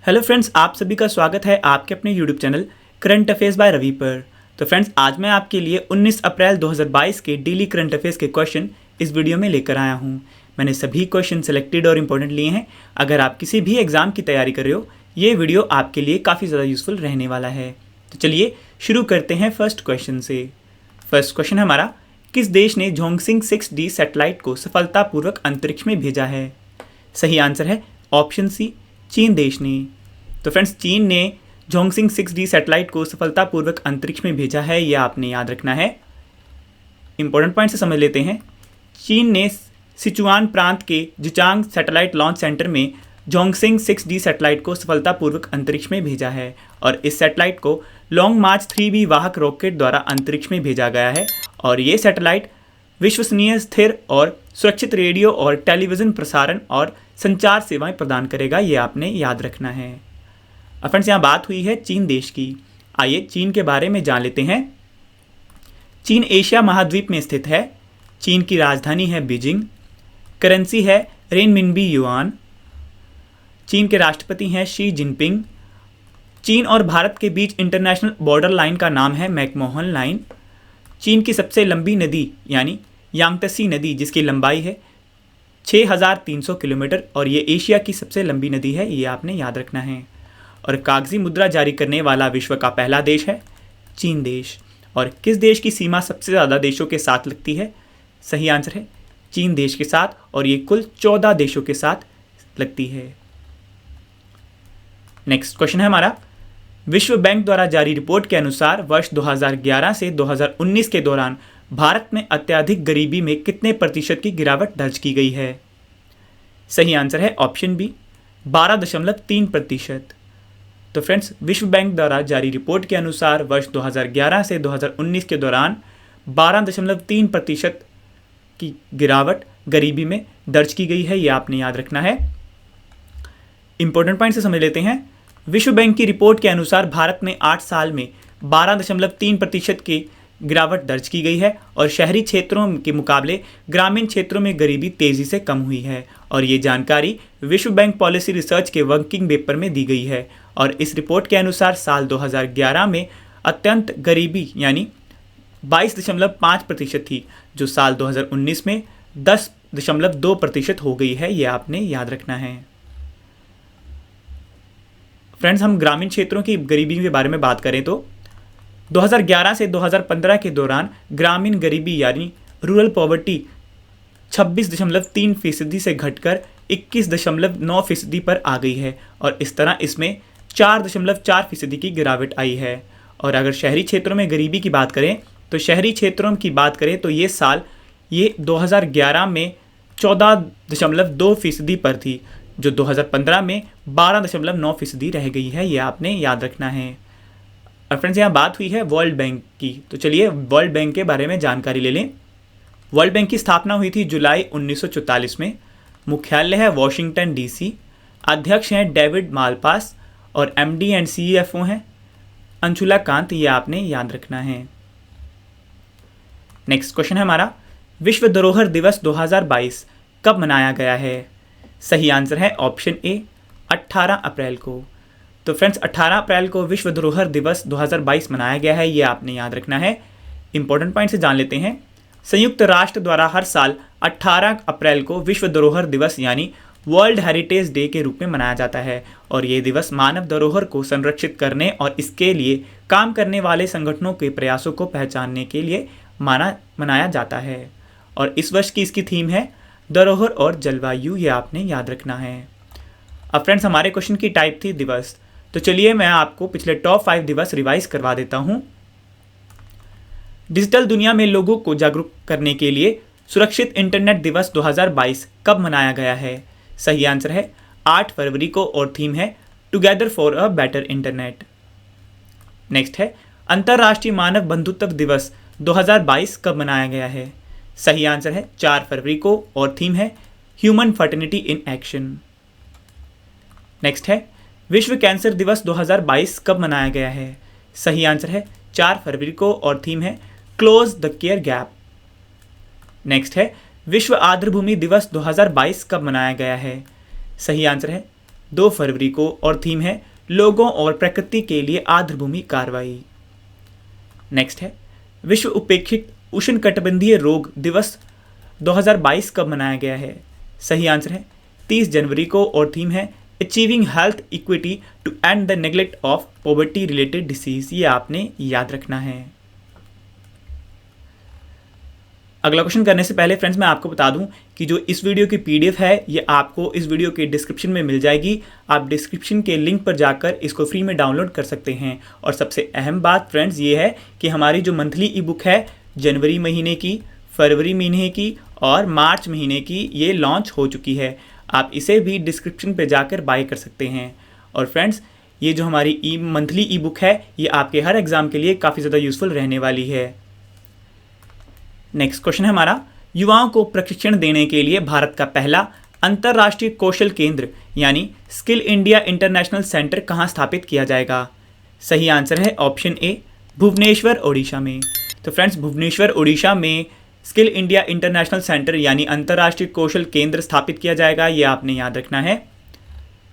Hello friends, आप सभी का स्वागत है आपके अपने YouTube channel current affairs by Ravi पर। तो फ्रेंड्स, आज मैं आपके लिए 19 अप्रैल 2022 के डेली करंट अफेयर्स के क्वेश्चन इस वीडियो में लेकर आया हूं। मैंने सभी क्वेश्चन सेलेक्टेड और इम्पोर्टेंट लिए हैं। अगर आप किसी भी एग्जाम की तैयारी कर रहे हो, ये वीडियो आपके लिए काफ़ी ज़्यादा यूजफुल रहने वाला है। तो चलिए शुरू करते हैं फर्स्ट क्वेश्चन से। फर्स्ट क्वेश्चन हमारा, किस देश ने झोंगसिंग 6D सैटेलाइट को सफलतापूर्वक अंतरिक्ष में भेजा है? सही आंसर है ऑप्शन सी, चीन देश ने। तो फ्रेंड्स, चीन ने झोंगसिंग 6D सैटेलाइट को सफलतापूर्वक अंतरिक्ष में भेजा है, यह आपने याद रखना है। इंपॉर्टेंट पॉइंट से समझ लेते हैं। चीन ने सिचुआन प्रांत के जिचांग सैटेलाइट लॉन्च सेंटर में झोंगसिंग 6D सैटेलाइट को सफलतापूर्वक अंतरिक्ष में भेजा है और इस सैटेलाइट को लॉन्ग मार्च 3B वाहक रॉकेट द्वारा अंतरिक्ष में भेजा गया है और ये सैटेलाइट विश्वसनीय, स्थिर और सुरक्षित रेडियो और टेलीविज़न प्रसारण और संचार सेवाएं प्रदान करेगा, ये आपने याद रखना है। अब फ्रेंड्स, यहाँ बात हुई है चीन देश की। आइए चीन के बारे में जान लेते हैं। चीन एशिया महाद्वीप में स्थित है। चीन की राजधानी है बीजिंग। करेंसी है रेनमिनबी युआन। चीन के राष्ट्रपति हैं शी जिनपिंग। चीन और भारत के बीच इंटरनेशनल बॉर्डर लाइन का नाम है मैकमोहन लाइन। चीन की सबसे लंबी नदी यानी यांगत्से नदी, जिसकी लंबाई है 6300 किलोमीटर और ये एशिया की सबसे लंबी नदी है, ये आपने याद रखना है। और कागजी मुद्रा जारी करने वाला विश्व का पहला देश है चीन देश। और किस देश की सीमा सबसे ज़्यादा देशों के साथ लगती है? सही आंसर है चीन देश के साथ, और ये कुल 14 देशों के साथ लगती है। नेक्स्ट क्वेश्चन है हमारा, विश्व बैंक द्वारा जारी रिपोर्ट के अनुसार वर्ष 2011 से 2019 के दौरान भारत में अत्यधिक गरीबी में कितने प्रतिशत की गिरावट दर्ज की गई है? सही आंसर है ऑप्शन बी, 12.3%। तो फ्रेंड्स, विश्व बैंक द्वारा जारी रिपोर्ट के अनुसार वर्ष 2011 से 2019 के दौरान 12.3% की गिरावट गरीबी में दर्ज की गई है, ये आपने याद रखना है। इंपॉर्टेंट पॉइंट से समझ लेते हैं। विश्व बैंक की रिपोर्ट के अनुसार भारत में 8 साल में 12.3% की गिरावट दर्ज की गई है और शहरी क्षेत्रों के मुकाबले ग्रामीण क्षेत्रों में गरीबी तेज़ी से कम हुई है। और ये जानकारी विश्व बैंक पॉलिसी रिसर्च के वर्किंग पेपर में दी गई है। और इस रिपोर्ट के अनुसार साल 2011 में अत्यंत गरीबी यानी 22.5% थी, जो साल 2019 में 10.2% हो गई है, ये आपने याद रखना है। फ्रेंड्स, हम ग्रामीण क्षेत्रों की गरीबी के बारे में बात करें तो 2011 से 2015 के दौरान ग्रामीण गरीबी यानी रूरल पॉवर्टी 26.3% से घटकर 21.9% पर आ गई है और इस तरह इसमें 4.4% की गिरावट आई है। और अगर शहरी क्षेत्रों में गरीबी की बात करें तो शहरी क्षेत्रों की बात करें तो ये 2011 में 14.2% पर थी, जो 2015 में 12.9% रह गई है, ये आपने याद रखना है। और फ्रेंड्स, यहाँ बात हुई है वर्ल्ड बैंक की, तो चलिए वर्ल्ड बैंक के बारे में जानकारी ले लें। वर्ल्ड बैंक की स्थापना हुई थी जुलाई 1944 में। मुख्यालय है वॉशिंगटन DC। अध्यक्ष हैं डेविड मालपास और MD एंड CFO हैं अंशुला कांत, ये आपने याद रखना है। नेक्स्ट क्वेश्चन है हमारा, विश्व धरोहर दिवस 2022 कब मनाया गया है? सही आंसर है ऑप्शन ए, 18 अप्रैल को। तो फ्रेंड्स, 18 अप्रैल को विश्व धरोहर दिवस 2022 मनाया गया है, ये आपने याद रखना है। इंपॉर्टेंट पॉइंट से जान लेते हैं। संयुक्त राष्ट्र द्वारा हर साल 18 अप्रैल को विश्व धरोहर दिवस यानी वर्ल्ड हेरिटेज डे के रूप में मनाया जाता है और ये दिवस मानव धरोहर को संरक्षित करने और इसके लिए काम करने वाले संगठनों के प्रयासों को पहचानने के लिए मनाया जाता है। और इस वर्ष की इसकी थीम है धरोहर और जलवायु, ये आपने याद रखना है। अब फ्रेंड्स, हमारे क्वेश्चन की टाइप थी दिवस, तो चलिए मैं आपको पिछले टॉप 5 दिवस रिवाइज करवा देता हूं। डिजिटल दुनिया में लोगों को जागरूक करने के लिए सुरक्षित इंटरनेट दिवस 2022 कब मनाया गया है? सही आंसर है 8 फरवरी को और थीम है together for a better internet. Next है अंतर्राष्ट्रीय मानव बंधुत्व दिवस 2022 कब मनाया गया है? सही आंसर है 4 फरवरी को और थीम है human fertility in action. Next है विश्व कैंसर दिवस 2022 कब मनाया गया है? सही आंसर है 4 फरवरी को और थीम है close the care gap. Next है विश्व आर्द्रभूमि दिवस 2022 कब मनाया गया है? सही आंसर है 2 फरवरी को और थीम है लोगों और प्रकृति के लिए आर्द्रभूमि कार्रवाई। नेक्स्ट है विश्व उपेक्षित उष्णकटिबंधीय रोग दिवस 2022 कब मनाया गया है? सही आंसर है 30 जनवरी को और थीम है achieving health equity to end the neglect of poverty related disease. ये आपने याद रखना है। अगला क्वेश्चन करने से पहले फ्रेंड्स मैं आपको बता दूं कि जो इस वीडियो की पीडीएफ है ये आपको इस वीडियो के डिस्क्रिप्शन में मिल जाएगी। आप डिस्क्रिप्शन के लिंक पर जाकर इसको फ्री में डाउनलोड कर सकते हैं। और सबसे अहम बात फ्रेंड्स ये है कि हमारी जो मंथली ई बुक है जनवरी महीने की, फरवरी महीने की और मार्च महीने की ये लॉन्च हो चुकी है। आप इसे भी डिस्क्रिप्शन पर जाकर बाय कर सकते हैं। और फ्रेंड्स ये जो हमारी मंथली ई बुक है ये आपके हर एग्ज़ाम के लिए काफ़ी ज़्यादा यूज़फुल रहने वाली है। नेक्स्ट क्वेश्चन है हमारा, युवाओं को प्रशिक्षण देने के लिए भारत का पहला अंतर्राष्ट्रीय कौशल केंद्र यानी स्किल इंडिया इंटरनेशनल सेंटर कहाँ स्थापित किया जाएगा? सही आंसर है ऑप्शन ए भुवनेश्वर ओडिशा में। तो फ्रेंड्स भुवनेश्वर ओडिशा में स्किल इंडिया इंटरनेशनल सेंटर यानी अंतर्राष्ट्रीय कौशल केंद्र स्थापित किया जाएगा। ये आपने याद रखना है।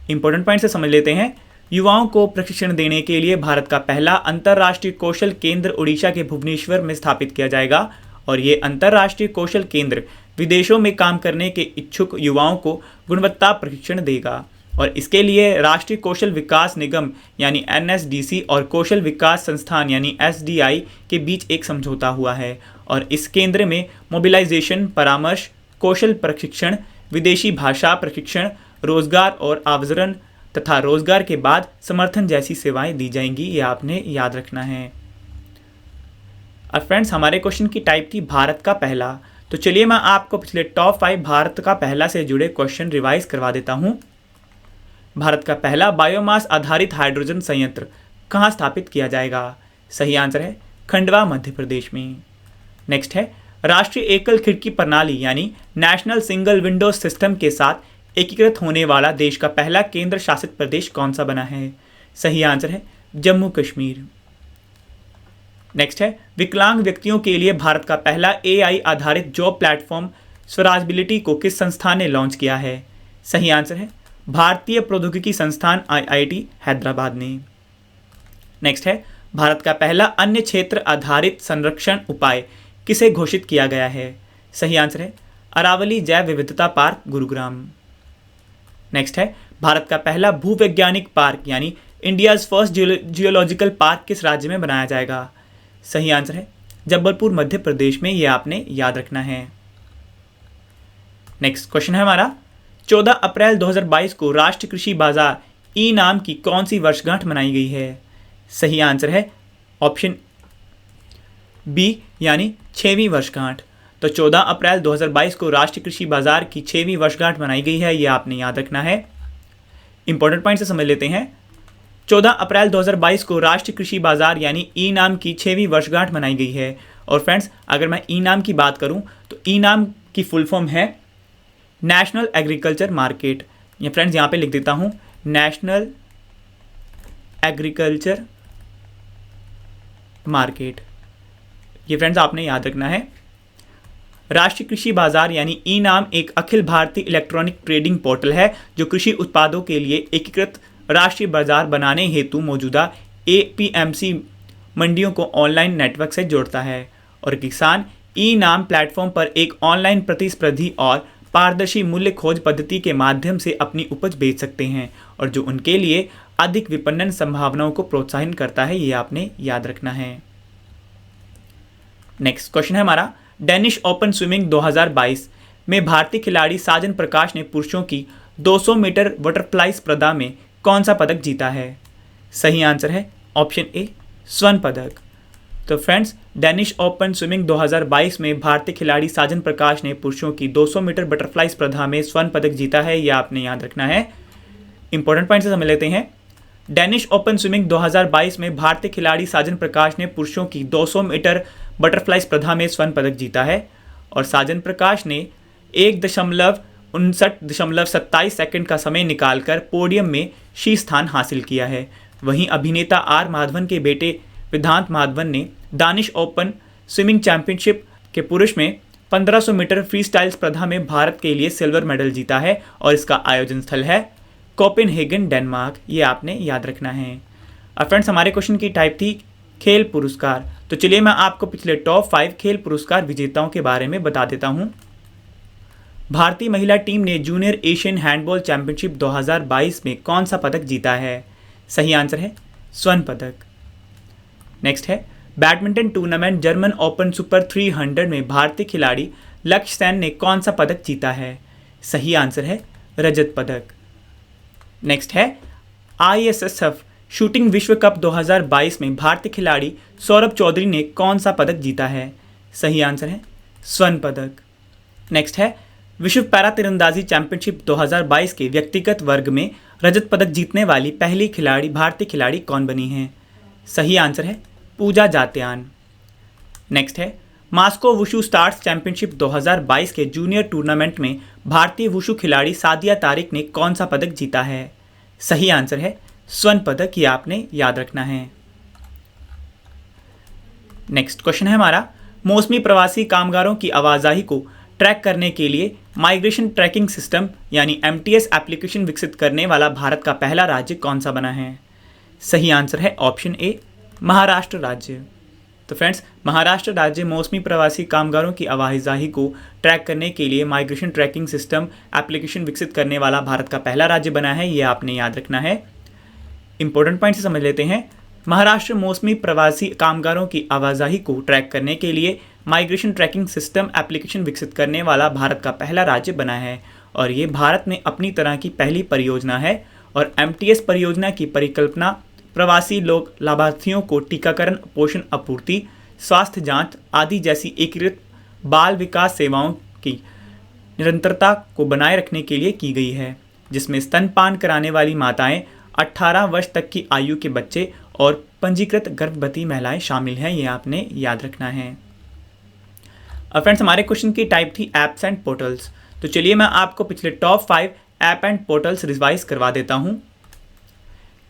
इंपॉर्टेंट पॉइंट से समझ लेते हैं। युवाओं को प्रशिक्षण देने के लिए भारत का पहला अंतर्राष्ट्रीय कौशल केंद्र ओडिशा के भुवनेश्वर में स्थापित किया जाएगा। और ये अंतर्राष्ट्रीय कौशल केंद्र विदेशों में काम करने के इच्छुक युवाओं को गुणवत्ता प्रशिक्षण देगा। और इसके लिए राष्ट्रीय कौशल विकास निगम यानी NSDC और कौशल विकास संस्थान यानी SDI के बीच एक समझौता हुआ है। और इस केंद्र में मोबिलाइजेशन, परामर्श, कौशल प्रशिक्षण, विदेशी भाषा प्रशिक्षण, रोजगार और अवसरण तथा रोजगार के बाद समर्थन जैसी सेवाएं दी जाएंगी। ये आपने याद रखना है। अब फ्रेंड्स हमारे क्वेश्चन की टाइप थी भारत का पहला। तो चलिए मैं आपको पिछले टॉप 5 भारत का पहला से जुड़े क्वेश्चन रिवाइज करवा देता हूं। भारत का पहला बायोमास आधारित हाइड्रोजन संयंत्र कहां स्थापित किया जाएगा? सही आंसर है खंडवा मध्य प्रदेश में। नेक्स्ट है राष्ट्रीय एकल खिड़की प्रणाली यानी नेशनल सिंगल विंडो सिस्टम के साथ एकीकृत होने वाला देश का पहला केंद्र शासित प्रदेश कौन सा बना है? सही आंसर है जम्मू कश्मीर। नेक्स्ट है विकलांग व्यक्तियों के लिए भारत का पहला AI आधारित जॉब प्लेटफॉर्म स्वराजबिलिटी को किस संस्थान ने लॉन्च किया है? सही आंसर है भारतीय प्रौद्योगिकी संस्थान IIT हैदराबाद ने। नेक्स्ट है भारत का पहला अन्य क्षेत्र आधारित संरक्षण उपाय किसे घोषित किया गया है? सही आंसर है अरावली जैव विविधता पार्क गुरुग्राम। नेक्स्ट है भारत का पहला भूवैज्ञानिक पार्क यानी इंडियाज फर्स्ट जियोलॉजिकल पार्क किस राज्य में बनाया जाएगा? सही आंसर है जबलपुर मध्य प्रदेश में। ये आपने याद रखना है। नेक्स्ट क्वेश्चन है हमारा 14 अप्रैल 2022 को राष्ट्रीय कृषि बाजार ई नाम की कौन सी वर्षगांठ मनाई गई है? सही आंसर है ऑप्शन बी यानी 6वीं वर्षगांठ। तो 14 अप्रैल 2022 को राष्ट्रीय कृषि बाजार की 6वीं वर्षगांठ मनाई गई है। ये आपने याद रखना है। इंपॉर्टेंट पॉइंट से समझ लेते हैं। 14 अप्रैल 2022 को राष्ट्रीय कृषि बाजार यानी ई नाम की 6वीं वर्षगांठ मनाई गई है। और फ्रेंड्स अगर मैं ई नाम की बात करूं तो ई नाम की फुल फॉर्म है नेशनल एग्रीकल्चर मार्केट। ये फ्रेंड्स यहाँ पे लिख देता हूं नेशनल एग्रीकल्चर मार्केट। ये फ्रेंड्स आपने याद रखना है। राष्ट्रीय कृषि बाजार यानी ई नाम एक Akhil Bharatiya electronic trading portal है जो कृषि उत्पादों के लिए एकीकृत राष्ट्रीय बाजार बनाने हेतु मौजूदा APMC मंडियों को ऑनलाइन नेटवर्क से जोड़ता है। और किसान ई नाम प्लेटफॉर्म पर एक ऑनलाइन प्रतिस्पर्धी और पारदर्शी मूल्य खोज पद्धति के माध्यम से अपनी उपज बेच सकते हैं और जो उनके लिए अधिक विपणन संभावनाओं को प्रोत्साहित करता है। ये आपने याद रखना है। नेक्स्ट क्वेश्चन है हमारा डेनिश ओपन स्विमिंग 2022 में भारतीय खिलाड़ी साजन प्रकाश ने पुरुषों की 200 मीटर बटरफ्लाई स्पर्धा में कौन सा पदक जीता है? सही आंसर है ऑप्शन ए स्वर्ण पदक। तो फ्रेंड्स डेनिश ओपन स्विमिंग 2022 में भारतीय खिलाड़ी साजन प्रकाश ने पुरुषों की 200 मीटर बटरफ्लाई स्पर्धा में स्वर्ण पदक जीता है। यह आपने याद रखना है। इंपॉर्टेंट पॉइंट से समझ लेते हैं। डेनिश ओपन स्विमिंग 2022 में भारतीय खिलाड़ी साजन प्रकाश ने पुरुषों की 200 मीटर बटरफ्लाई स्पर्धा में स्वर्ण पदक जीता है। और साजन प्रकाश ने 1.59.27 सेकंड का समय निकालकर पोडियम में शीर्ष स्थान हासिल किया है। वहीं अभिनेता आर माधवन के बेटे विधांत माधवन ने दानिश ओपन स्विमिंग चैंपियनशिप के पुरुष में 1500 मीटर फ्री स्टाइल स्पर्धा में भारत के लिए सिल्वर मेडल जीता है। और इसका आयोजन स्थल है कोपेनहेगन डेनमार्क, ये आपने याद रखना है। अब फ्रेंड्स हमारे क्वेश्चन की टाइप थी खेल पुरस्कार। तो चलिए मैं आपको पिछले टॉप 5 खेल पुरस्कार विजेताओं के बारे में बता देता हूं। भारतीय महिला टीम ने जूनियर एशियन हैंडबॉल चैंपियनशिप 2022 में कौन सा पदक जीता है? सही आंसर है स्वर्ण पदक। नेक्स्ट है badminton tournament German open super 300 में भारतीय खिलाड़ी लक्ष्य सेन ने कौन सा पदक जीता है? सही आंसर है रजत पदक। नेक्स्ट है ISSF शूटिंग विश्व कप 2022 में भारतीय खिलाड़ी सौरभ चौधरी ने कौन सा पदक जीता है? सही आंसर है स्वर्ण पदक। नेक्स्ट है विश्व पैरा तीरंदाजी चैंपियनशिप 2022 के व्यक्तिगत वर्ग में रजत पदक जीतने वाली पहली खिलाड़ी भारतीय खिलाड़ी कौन बनी है? सही आंसर है पूजा जात्यान। नेक्स्ट है मास्को वुशु स्टार्स चैंपियनशिप 2022 के जूनियर टूर्नामेंट में भारतीय वुशु खिलाड़ी सादिया तारिक ने कौन सा पदक जीता है? सही आंसर है स्वर्ण पदक, ये आपने याद रखना है। नेक्स्ट क्वेश्चन है हमारा मौसमी प्रवासी कामगारों की आवाजाही को ट्रैक करने के लिए माइग्रेशन ट्रैकिंग सिस्टम यानी MTS एप्लीकेशन विकसित करने वाला भारत का पहला राज्य कौन सा बना है? सही आंसर है ऑप्शन ए महाराष्ट्र राज्य। तो फ्रेंड्स महाराष्ट्र राज्य मौसमी प्रवासी कामगारों की आवाजाही को ट्रैक करने के लिए माइग्रेशन ट्रैकिंग सिस्टम एप्लीकेशन विकसित करने वाला भारत का पहला राज्य बना है, ये आपने याद रखना है। इंपॉर्टेंट पॉइंट से समझ लेते हैं। महाराष्ट्र मौसमी प्रवासी कामगारों की आवाजाही को ट्रैक करने के लिए माइग्रेशन ट्रैकिंग सिस्टम एप्लीकेशन विकसित करने वाला भारत का पहला राज्य बना है और ये भारत में अपनी तरह की पहली परियोजना है। और MTS परियोजना की परिकल्पना प्रवासी लोग लाभार्थियों को टीकाकरण, पोषण आपूर्ति, स्वास्थ्य जांच आदि जैसी एकीकृत बाल विकास सेवाओं की निरंतरता को बनाए रखने के लिए की गई है, जिसमें स्तनपान कराने वाली माताएं, 18 वर्ष तक की आयु के बच्चे और पंजीकृत गर्भवती महिलाएं शामिल हैं, ये आपने याद रखना है। अब फ्रेंड्स हमारे क्वेश्चन की टाइप थी ऐप्स एंड पोर्टल्स। तो चलिए मैं आपको पिछले top 5 app and portals revise करवा देता हूं।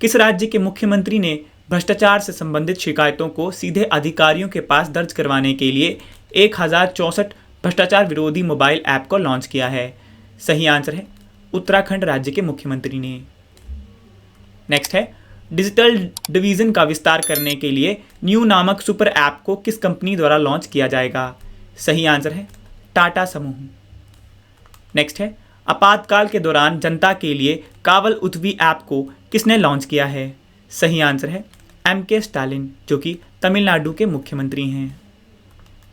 किस राज्य के मुख्यमंत्री ने भ्रष्टाचार से संबंधित शिकायतों को सीधे अधिकारियों के पास दर्ज करवाने के लिए 1064 भ्रष्टाचार विरोधी मोबाइल ऐप को लॉन्च किया है? सही आंसर है उत्तराखंड राज्य के मुख्यमंत्री ने। नेक्स्ट है डिजिटल डिवीजन का विस्तार करने के लिए न्यू नामक सुपर ऐप को किस कंपनी द्वारा लॉन्च किया जाएगा? सही आंसर है टाटा समूह। नेक्स्ट है आपातकाल के दौरान जनता के लिए कावल उथवी ऐप को किसने लॉन्च किया है? सही आंसर है MK स्टालिन, जो कि तमिलनाडु के मुख्यमंत्री हैं।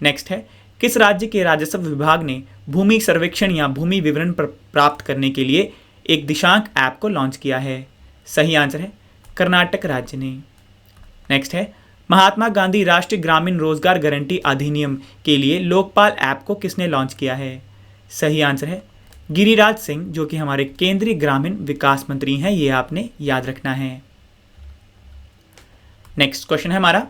नेक्स्ट है किस राज्य के राजस्व विभाग ने भूमि सर्वेक्षण या भूमि विवरण प्राप्त करने के लिए एक दिशांक ऐप को लॉन्च किया है? सही आंसर है कर्नाटक राज्य ने। नेक्स्ट है महात्मा गांधी राष्ट्रीय ग्रामीण रोजगार गारंटी अधिनियम के लिए लोकपाल ऐप को किसने लॉन्च किया है? सही आंसर है गिरिराज सिंह, जो कि हमारे केंद्रीय ग्रामीण विकास मंत्री हैं, ये आपने याद रखना है। नेक्स्ट क्वेश्चन है हमारा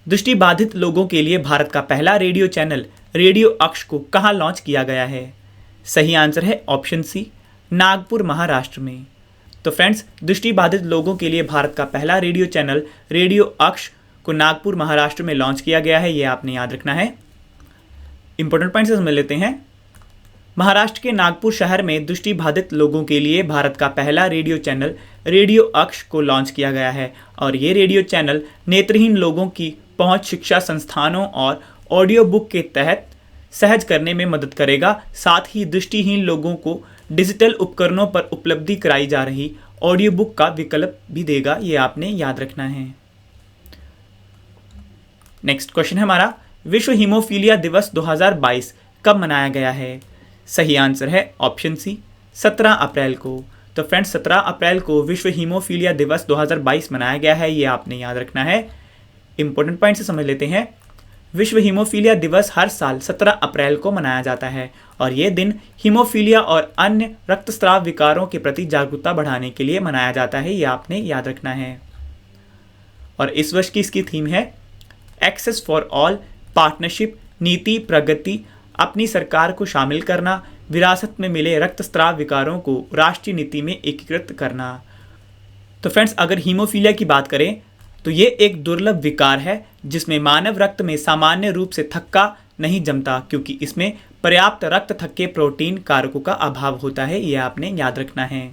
दृष्टिबाधित लोगों के लिए भारत का पहला रेडियो चैनल रेडियो अक्ष को कहां लॉन्च किया गया है? सही आंसर है ऑप्शन सी नागपुर महाराष्ट्र में। तो फ्रेंड्स दृष्टिबाधित लोगों के लिए भारत का पहला रेडियो चैनल रेडियो अक्ष को नागपुर महाराष्ट्र में लॉन्च किया गया है, ये आपने याद रखना है। इंपॉर्टेंट पॉइंट से समझ लेते हैं। महाराष्ट्र के नागपुर शहर में दृष्टिबाधित लोगों के लिए भारत का पहला रेडियो चैनल रेडियो अक्ष को लॉन्च किया गया है और ये रेडियो चैनल नेत्रहीन लोगों की पहुंच शिक्षा संस्थानों और ऑडियो बुक के तहत सहज करने में मदद करेगा। साथ ही दृष्टिहीन लोगों को डिजिटल उपकरणों पर उपलब्धि कराई जा रही ऑडियो बुक का विकल्प भी देगा, ये आपने याद रखना है। नेक्स्ट क्वेश्चन है हमारा विश्व हीमोफीलिया दिवस 2022 कब मनाया गया है? सही आंसर है ऑप्शन सी 17 अप्रैल को। तो फ्रेंड्स 17 अप्रैल को विश्व हीमोफीलिया दिवस 2022 मनाया गया है, ये आपने याद रखना है। इंपॉर्टेंट पॉइंट से समझ लेते हैं। विश्व हीमोफीलिया दिवस हर साल 17 अप्रैल को मनाया जाता है और ये दिन हीमोफीलिया और अन्य रक्तस्राव विकारों के प्रति जागरूकता बढ़ाने के लिए मनाया जाता है, ये आपने याद रखना है। और इस वर्ष की इसकी थीम है एक्सेस फॉर ऑल, पार्टनरशिप, नीति प्रगति, अपनी सरकार को शामिल करना, विरासत में मिले रक्तस्राव विकारों को राष्ट्रीय नीति में एकीकृत करना। तो फ्रेंड्स अगर हीमोफीलिया की बात करें तो ये एक दुर्लभ विकार है जिसमें मानव रक्त में सामान्य रूप से थक्का नहीं जमता, क्योंकि इसमें पर्याप्त रक्त थक्के प्रोटीन कारकों का अभाव होता है, ये आपने याद रखना है।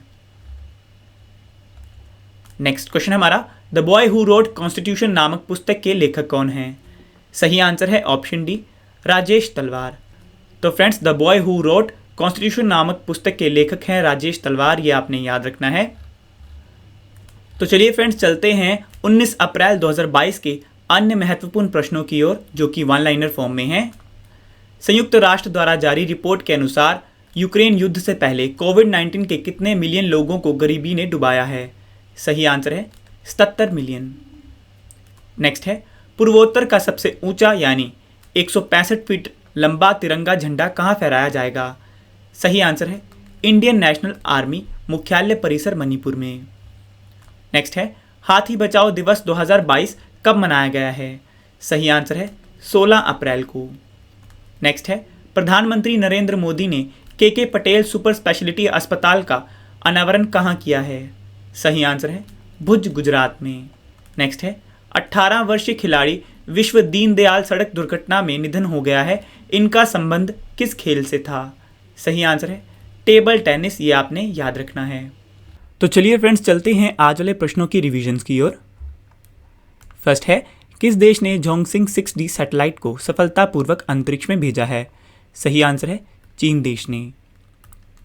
नेक्स्ट क्वेश्चन हमारा, the boy who wrote constitution नामक पुस्तक के लेखक कौन हैं? सही आंसर है ऑप्शन डी, राजेश तलवार। तो friends, the boy who wrote constitution नामक पुस्तक के लेखक हैं राजेश तलवार, ये आपने याद रखना है। तो चलिए फ्रेंड्स, चलते हैं 19 अप्रैल 2022 के अन्य महत्वपूर्ण प्रश्नों की ओर, जो कि वन लाइनर फॉर्म में हैं। संयुक्त राष्ट्र द्वारा जारी रिपोर्ट के अनुसार यूक्रेन युद्ध से पहले कोविड-19 के कितने मिलियन लोगों को गरीबी ने डुबाया है? सही आंसर है 77 मिलियन। नेक्स्ट है, पूर्वोत्तर का सबसे ऊंचा यानी 165 फीट लंबा तिरंगा झंडा कहाँ फहराया जाएगा? सही आंसर है इंडियन नेशनल आर्मी मुख्यालय परिसर मणिपुर में। नेक्स्ट है, हाथी बचाओ दिवस 2022 कब मनाया गया है? सही आंसर है 16 अप्रैल को। नेक्स्ट है, प्रधानमंत्री नरेंद्र मोदी ने के पटेल सुपर स्पेशलिटी अस्पताल का अनावरण कहाँ किया है? सही आंसर है भुज, गुजरात में। नेक्स्ट है, 18 वर्षीय खिलाड़ी विश्व दीनदयाल सड़क दुर्घटना में निधन हो गया है, इनका संबंध किस खेल से था? सही आंसर है टेबल टेनिस, ये आपने याद रखना है। तो चलिए फ्रेंड्स, चलते हैं आज वाले प्रश्नों की रिवीजन्स की ओर। फर्स्ट है, किस देश ने जोंगसिंग 6D सैटेलाइट को सफलतापूर्वक अंतरिक्ष में भेजा है? सही आंसर है चीन देश ने।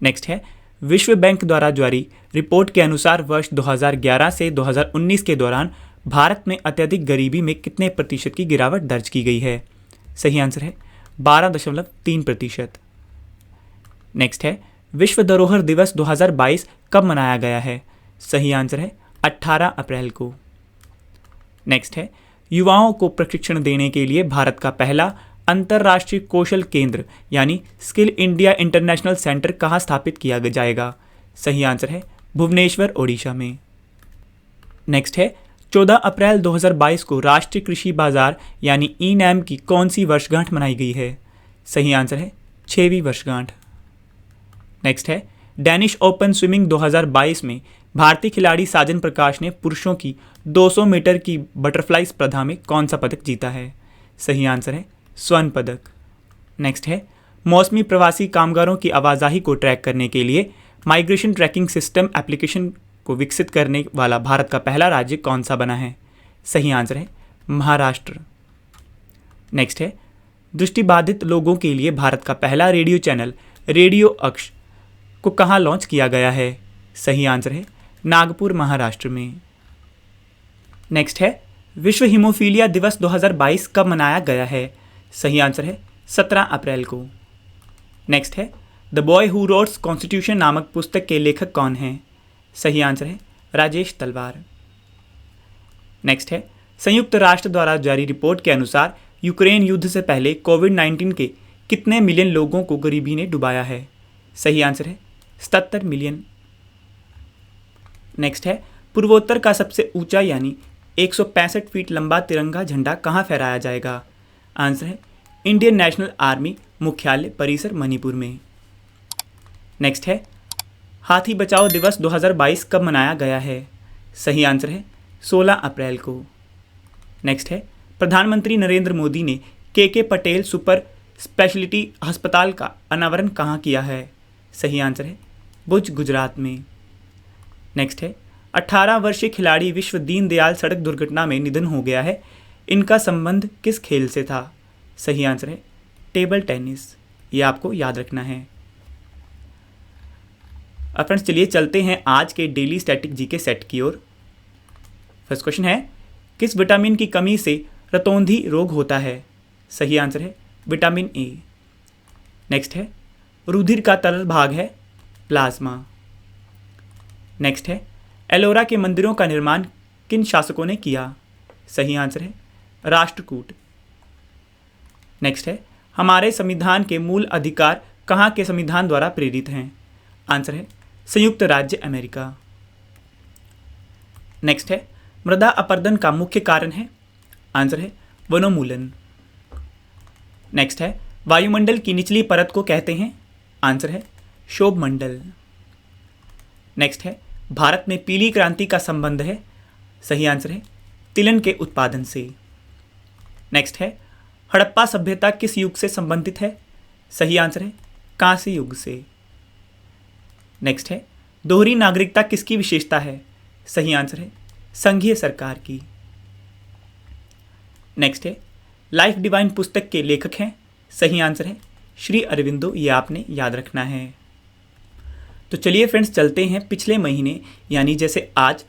नेक्स्ट है, विश्व बैंक द्वारा जारी रिपोर्ट के अनुसार वर्ष 2011 से 2019 के दौरान भारत में अत्यधिक गरीबी में कितने प्रतिशत की गिरावट दर्ज की गई है? सही आंसर है 12.3%। नेक्स्ट है, विश्व धरोहर दिवस 2022 कब मनाया गया है? सही आंसर है 18 अप्रैल को। नेक्स्ट है, युवाओं को प्रशिक्षण देने के लिए भारत का पहला अंतर्राष्ट्रीय कौशल केंद्र यानी स्किल इंडिया इंटरनेशनल सेंटर कहाँ स्थापित किया जाएगा? सही आंसर है भुवनेश्वर, ओडिशा में। नेक्स्ट है, 14 अप्रैल 2022 को राष्ट्रीय कृषि बाजार यानी ई-नैम की कौन सी वर्षगांठ मनाई गई है? सही आंसर है 6वीं वर्षगांठ। नेक्स्ट है, डेनिश ओपन स्विमिंग 2022 में भारतीय खिलाड़ी साजन प्रकाश ने पुरुषों की 200 मीटर की बटरफ्लाई स्पर्धा में कौन सा पदक जीता है? सही आंसर है स्वर्ण पदक। नेक्स्ट है, मौसमी प्रवासी कामगारों की आवाजाही को ट्रैक करने के लिए माइग्रेशन ट्रैकिंग सिस्टम एप्लीकेशन को विकसित करने वाला भारत का पहला राज्य कौन सा बना है? सही आंसर है महाराष्ट्र। नेक्स्ट है, दृष्टिबाधित लोगों के लिए भारत का पहला रेडियो चैनल रेडियो अक्ष को कहाँ लॉन्च किया गया है? सही आंसर है नागपुर, महाराष्ट्र में। नेक्स्ट है, विश्व हीमोफीलिया दिवस 2022 कब मनाया गया है? सही आंसर है 17 अप्रैल को। नेक्स्ट है, द बॉय हु रोट्स कॉन्स्टिट्यूशन नामक पुस्तक के लेखक कौन हैं? सही आंसर है राजेश तलवार। नेक्स्ट है, संयुक्त राष्ट्र द्वारा जारी रिपोर्ट के अनुसार यूक्रेन युद्ध से पहले कोविड-19 के कितने मिलियन लोगों को गरीबी ने डुबाया है? सही आंसर है 77 मिलियन। नेक्स्ट है, पूर्वोत्तर का सबसे ऊंचा यानी 165 फीट लंबा तिरंगा झंडा कहाँ फहराया जाएगा? आंसर है इंडियन नेशनल आर्मी मुख्यालय परिसर मणिपुर में। नेक्स्ट है, हाथी बचाओ दिवस 2022 कब मनाया गया है? सही आंसर है 16 अप्रैल को। नेक्स्ट है, प्रधानमंत्री नरेंद्र मोदी ने के पटेल सुपर स्पेशलिटी अस्पताल का अनावरण कहाँ किया है? सही आंसर है भुज, गुजरात में। नेक्स्ट है, 18 वर्षीय खिलाड़ी विश्व दीनदयाल सड़क दुर्घटना में निधन हो गया है, इनका संबंध किस खेल से था? सही आंसर है टेबल टेनिस, ये आपको याद रखना है। अब फ्रेंड्स, चलिए चलते हैं आज के डेली स्टैटिक जीके सेट की ओर। फर्स्ट क्वेश्चन है, किस विटामिन की कमी से रतौंधी रोग होता है? सही आंसर है विटामिन ए। नेक्स्ट है, रुधिर का तरल भाग है प्लाज्मा। नेक्स्ट है, एलोरा के मंदिरों का निर्माण किन शासकों ने किया? सही आंसर है राष्ट्रकूट। नेक्स्ट है, हमारे संविधान के मूल अधिकार कहाँ के संविधान द्वारा प्रेरित हैं? आंसर है संयुक्त राज्य अमेरिका। नेक्स्ट है, मृदा अपरदन का मुख्य कारण है? आंसर है वनोन्मूलन। नेक्स्ट है, वायुमंडल की निचली परत को कहते हैं? आंसर है क्षोभ मंडल। नेक्स्ट है, भारत में पीली क्रांति का संबंध है? सही आंसर है तिलहन के उत्पादन से। नेक्स्ट है, हड़प्पा सभ्यता किस युग से संबंधित है? सही आंसर है कांस्य युग से। नेक्स्ट है, दोहरी नागरिकता किसकी विशेषता है? सही आंसर है संघीय सरकार की। नेक्स्ट है लाइफ डिवाइन पुस्तक के लेखक हैं। सही आंसर है श्री अरविंदो, ये आपने याद रखना है। तो चलिए फ्रेंड्स चलते हैं पिछले महीने, यानी जैसे आज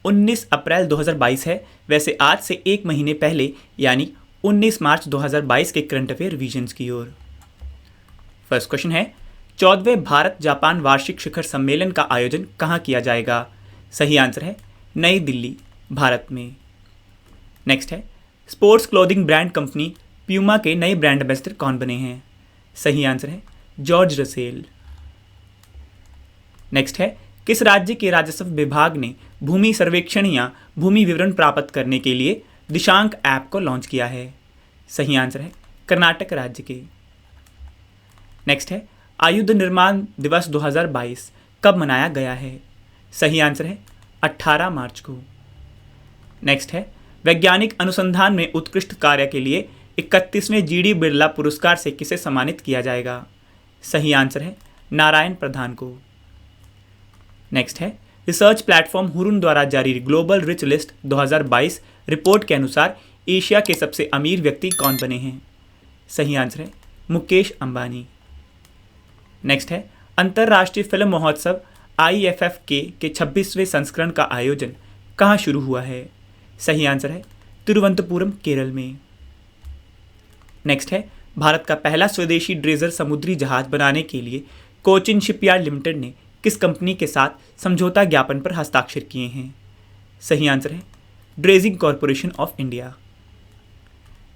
19 अप्रैल 2022 है, वैसे आज से एक महीने पहले यानी 19 मार्च 2022 के करंट अफेयर रिवीजन्स की ओर। फर्स्ट क्वेश्चन है 14वें भारत जापान वार्षिक शिखर सम्मेलन का आयोजन कहाँ किया जाएगा? सही आंसर है नई दिल्ली, भारत में। नेक्स्ट है sports clothing brand company Puma के नए ब्रांड एम्बेसडर कौन बने हैं? सही आंसर है जॉर्ज रसेल। नेक्स्ट है किस राज्य के राजस्व विभाग ने भूमि सर्वेक्षण या भूमि विवरण प्राप्त करने के लिए दिशांक ऐप को लॉन्च किया है? सही आंसर है कर्नाटक राज्य के। नेक्स्ट है आयुध निर्माण दिवस 2022 कब मनाया गया है? सही आंसर है 18 मार्च को। नेक्स्ट है वैज्ञानिक अनुसंधान में उत्कृष्ट कार्य के लिए 31वें जीडी बिरला पुरस्कार से किसे सम्मानित किया जाएगा? सही आंसर है नारायण प्रधान को। नेक्स्ट है रिसर्च प्लेटफॉर्म हुरुन द्वारा जारी ग्लोबल रिच लिस्ट 2022 रिपोर्ट के अनुसार एशिया के सबसे अमीर व्यक्ति कौन बने हैं? सही आंसर है मुकेश अंबानी। नेक्स्ट है अंतर्राष्ट्रीय फिल्म महोत्सव IFFK के 26वें संस्करण का आयोजन कहाँ शुरू हुआ है? सही आंसर है तिरुवनंतपुरम, केरल में। नेक्स्ट है भारत का पहला स्वदेशी ड्रेजर समुद्री जहाज बनाने के लिए कोचिन शिपयार्ड लिमिटेड ने किस कंपनी के साथ समझौता ज्ञापन पर हस्ताक्षर किए हैं? सही आंसर है dredging corporation of India.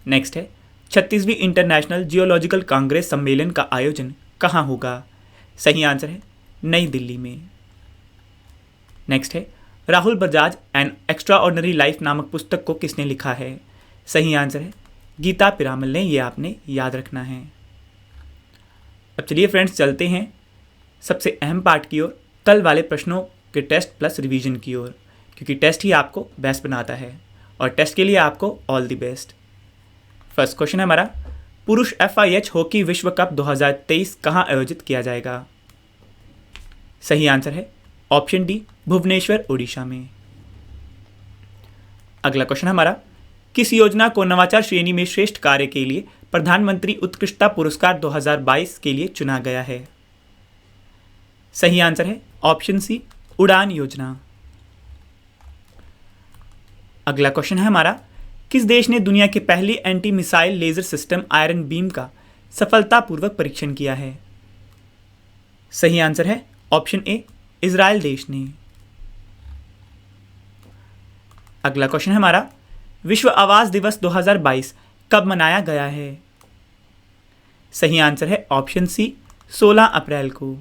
Next है 36वीं इंटरनेशनल जियोलॉजिकल कांग्रेस सम्मेलन का आयोजन कहाँ होगा? सही आंसर है नई दिल्ली में। नेक्स्ट है Rahul Bajaj an extra ordinary life नामक पुस्तक को किसने लिखा है? सही आंसर है गीता पिरामल ने, ये आपने याद रखना है। अब चलिए फ्रेंड्स चलते हैं सबसे अहम पार्ट की ओर, कल वाले प्रश्नों के टेस्ट प्लस रिवीजन की ओर, क्योंकि टेस्ट ही आपको बेस्ट बनाता है और टेस्ट के लिए आपको all the best. First question है हमारा पुरुष FIH हॉकी विश्व कप 2023 कहाँ आयोजित किया जाएगा? सही आंसर है ऑप्शन डी भुवनेश्वर, ओडिशा में। अगला क्वेश्चन हमारा किस योजना को नवाचार श्रेणी में श्रेष्ठ कार्य के लिए प्रधानमंत्री उत्कृष्टता पुरस्कार 2022 के लिए चुना गया है? सही आंसर है ऑप्शन सी उड़ान योजना। अगला क्वेश्चन है हमारा किस देश ने दुनिया के पहले anti missile laser system Iron Beam का सफलतापूर्वक परीक्षण किया है? सही आंसर है ऑप्शन ए इजराइल देश ने। अगला क्वेश्चन है हमारा विश्व आवास दिवस 2022 कब मनाया गया है? सही आंसर है ऑप्शन सी 16 अप्रैल को।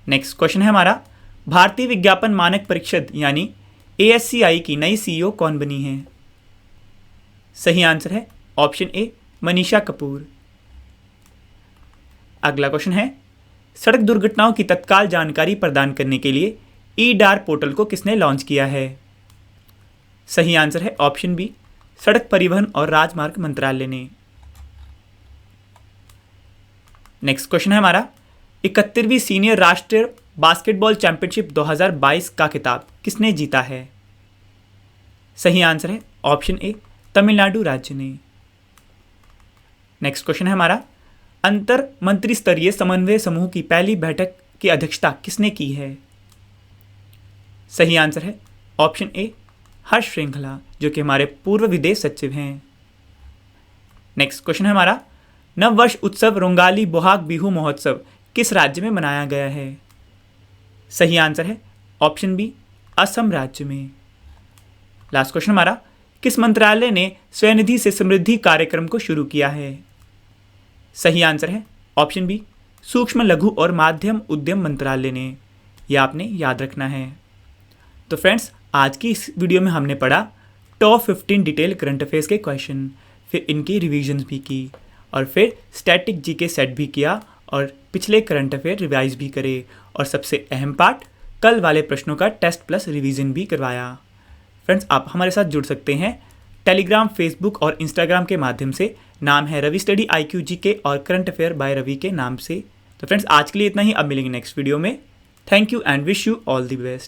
नेक्स्ट क्वेश्चन है हमारा भारतीय विज्ञापन मानक परिषद यानी ASCI की नई CEO कौन बनी है? सही आंसर है ऑप्शन ए मनीषा कपूर। अगला क्वेश्चन है सड़क दुर्घटनाओं की तत्काल जानकारी प्रदान करने के लिए EDAR पोर्टल को किसने लॉन्च किया है? सही आंसर है ऑप्शन बी सड़क परिवहन और राजमार्ग मंत्रालय ने। नेक्स्ट क्वेश्चन है हमारा 71वीं सीनियर राष्ट्रीय बास्केटबॉल चैंपियनशिप 2022 का खिताब किसने जीता है? सही आंसर है ऑप्शन ए तमिलनाडु राज्य ने। नेक्स्ट क्वेश्चन है हमारा अंतर मंत्री स्तरीय समन्वय समूह की पहली बैठक की अध्यक्षता किसने की है? सही आंसर है ऑप्शन ए हर्ष श्रृंखला, जो कि हमारे पूर्व विदेश सचिव हैं। नेक्स्ट क्वेश्चन है हमारा नववर्ष उत्सव रोंगाली बोहाग बिहू महोत्सव किस राज्य में मनाया गया है? सही आंसर है ऑप्शन बी असम राज्य में। लास्ट क्वेश्चन हमारा किस मंत्रालय ने स्वनिधि से समृद्धि कार्यक्रम को शुरू किया है? सही आंसर है ऑप्शन बी सूक्ष्म लघु और माध्यम उद्यम मंत्रालय ने। यह आपने याद रखना है। तो फ्रेंड्स आज की इस वीडियो में हमने पढ़ा टॉप 15 डिटेल करंट अफेयर्स के क्वेश्चन, फिर इनकी रिवीजन्स भी की और फिर स्टैटिक जीके सेट भी किया और पिछले करंट अफेयर रिवाइज भी करे और सबसे अहम पार्ट कल वाले प्रश्नों का टेस्ट प्लस रिवीजन भी करवाया। फ्रेंड्स आप हमारे साथ जुड़ सकते हैं टेलीग्राम, फेसबुक और इंस्टाग्राम के माध्यम से। नाम है रवि स्टडी IQ GK और करंट अफेयर बाय रवि के नाम से। तो फ्रेंड्स आज के लिए इतना ही, अब मिलेंगे नेक्स्ट वीडियो में। Thank you and wish you all the best.